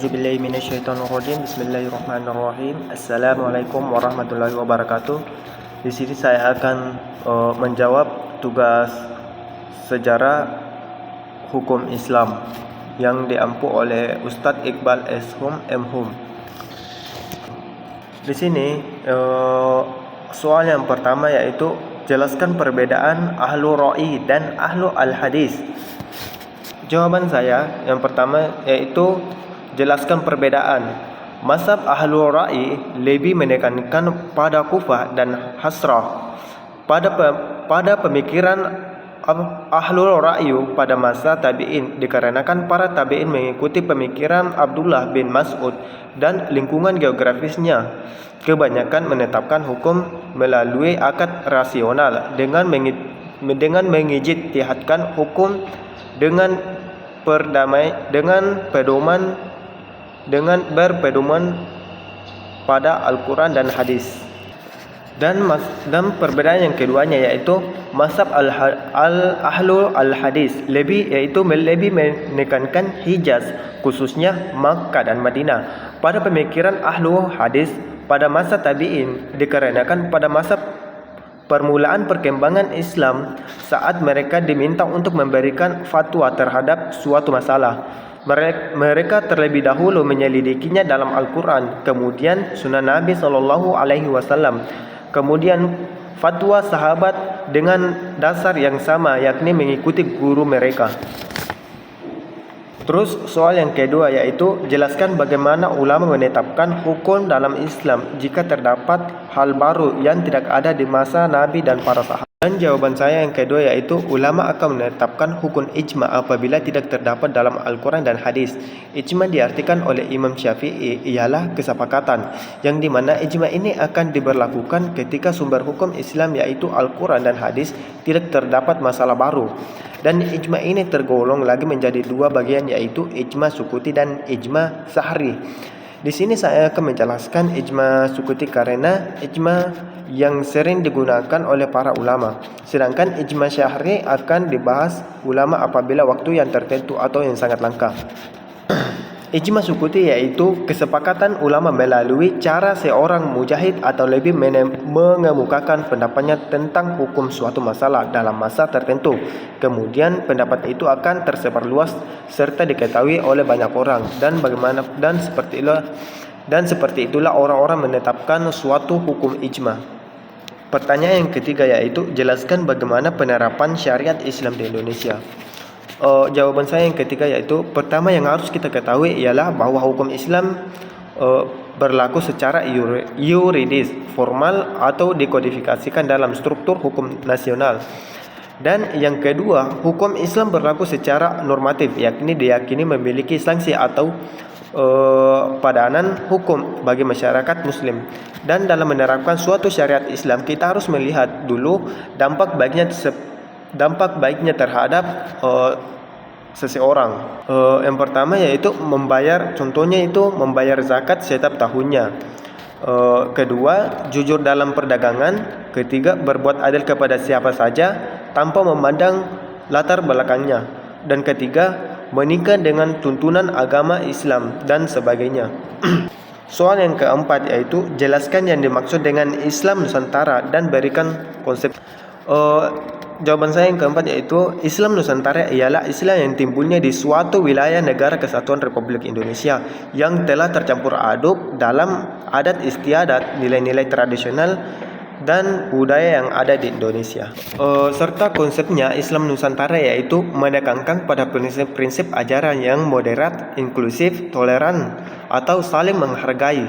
A'udzubillahi minasyaitonirrajim. Bismillahirrahmanirrahim. Assalamualaikum warahmatullahi wabarakatuh. Di sini saya akan menjawab tugas sejarah hukum Islam yang diampu oleh Ustadz Iqbal S. Hum M. Hum. Di sini soal yang pertama yaitu jelaskan perbedaan ahlu ra'i dan ahlu al-hadis. Jawaban saya yang pertama yaitu jelaskan perbedaan. Mazhab Ahlul Ra'i lebih menekankan pada Kufah dan Hasrah. Pada pemikiran Ahlul Ra'i pada masa tabi'in, dikarenakan para tabi'in mengikuti pemikiran Abdullah bin Mas'ud dan lingkungan geografisnya, kebanyakan menetapkan hukum melalui akad rasional dengan mengijtihadkan hukum dengan berpedoman pada Al-Quran dan hadis. Dan perbedaan yang keduanya yaitu mazhab ahlu al-hadis lebih menekankan Hijaz, khususnya Makkah dan Madinah. Pada pemikiran ahlu hadis pada masa tabi'in, dikarenakan pada masa permulaan perkembangan Islam, saat mereka diminta untuk memberikan fatwa terhadap suatu masalah, mereka terlebih dahulu menyelidikinya dalam Al-Quran, kemudian Sunnah Nabi SAW, kemudian fatwa sahabat dengan dasar yang sama, yakni mengikuti guru mereka. Terus soal yang kedua yaitu jelaskan bagaimana ulama menetapkan hukum dalam Islam jika terdapat hal baru yang tidak ada di masa Nabi dan para sahabat. Dan jawaban saya yang kedua yaitu ulama akan menetapkan hukum ijma apabila tidak terdapat dalam Al-Quran dan hadis. Ijma diartikan oleh Imam Syafi'i ialah kesepakatan, yang dimana ijma ini akan diberlakukan ketika sumber hukum Islam yaitu Al-Quran dan hadis tidak terdapat masalah baru. Dan ijma ini tergolong lagi menjadi dua bagian yaitu ijma sukuti dan ijma sahri. Di sini saya akan menjelaskan ijma sukuti karena ijma yang sering digunakan oleh para ulama. Sedangkan ijma syahri akan dibahas ulama apabila waktu yang tertentu atau yang sangat langka. Ijma sukuti yaitu kesepakatan ulama melalui cara seorang mujahid atau lebih mengemukakan pendapatnya tentang hukum suatu masalah dalam masa tertentu. Kemudian pendapat itu akan tersebar luas serta diketahui oleh banyak orang, dan seperti itulah orang-orang menetapkan suatu hukum ijma. Pertanyaan yang ketiga yaitu jelaskan bagaimana penerapan syariat Islam di Indonesia. Jawaban saya yang ketiga yaitu pertama yang harus kita ketahui ialah bahwa hukum Islam berlaku secara yuridis, formal atau dikodifikasikan dalam struktur hukum nasional. Dan yang kedua, hukum Islam berlaku secara normatif, yakni diyakini memiliki sanksi atau padanan hukum bagi masyarakat muslim. Dan dalam menerapkan suatu syariat Islam, kita harus melihat dulu dampak baiknya terhadap seseorang. Yang pertama yaitu contohnya itu membayar zakat setiap tahunnya. Kedua, jujur dalam perdagangan. Ketiga, berbuat adil kepada siapa saja tanpa memandang latar belakangnya. Dan ketiga, menikah dengan tuntunan agama Islam dan sebagainya. Soal yang keempat yaitu jelaskan yang dimaksud dengan Islam Nusantara dan berikan konsep. Jawaban saya yang keempat yaitu Islam Nusantara ialah Islam yang timbulnya di suatu wilayah negara kesatuan Republik Indonesia yang telah tercampur aduk dalam adat istiadat, nilai-nilai tradisional dan budaya yang ada di Indonesia. Serta konsepnya Islam Nusantara yaitu menekankan pada prinsip ajaran yang moderat, inklusif, toleran, atau saling menghargai,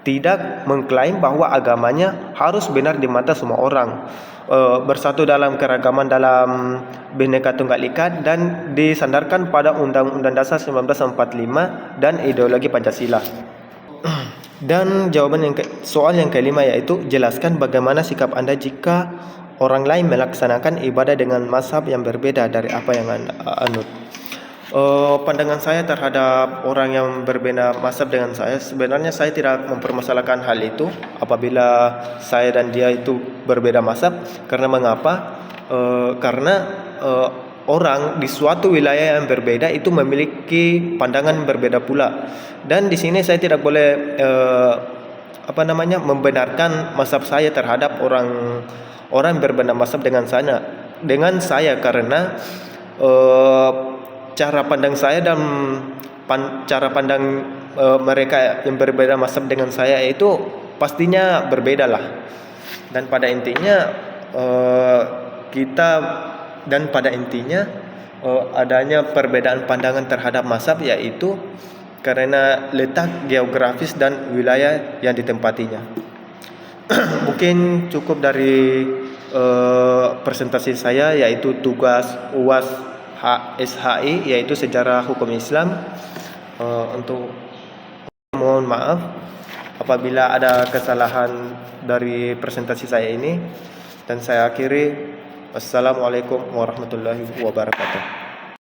tidak mengklaim bahwa agamanya harus benar di mata semua orang, bersatu dalam keragaman dalam Bhinneka Tunggal Ika, dan disandarkan pada Undang-Undang Dasar 1945 dan ideologi Pancasila. Dan soal yang kelima yaitu jelaskan bagaimana sikap Anda jika orang lain melaksanakan ibadah dengan mazhab yang berbeda dari apa yang Anda anut. Pandangan saya terhadap orang yang berbeda mazhab dengan saya, sebenarnya saya tidak mempermasalahkan hal itu apabila saya dan dia itu berbeda mazhab. Karena mengapa? Karena orang di suatu wilayah yang berbeda itu memiliki pandangan berbeda pula. Dan di sini saya tidak boleh membenarkan mazhab saya terhadap orang berbeda mazhab dengan saya karena cara pandang saya dan cara pandang mereka yang berbeda mazhab dengan saya itu pastinya berbeda lah. Dan pada intinya adanya perbedaan pandangan terhadap mazhab yaitu karena letak geografis dan wilayah yang ditempatinya. Mungkin cukup dari presentasi saya, yaitu tugas UAS SHI yaitu Sejarah Hukum Islam. Untuk mohon maaf apabila ada kesalahan dari presentasi saya ini, dan saya akhiri. Wassalamualaikum warahmatullahi wabarakatuh.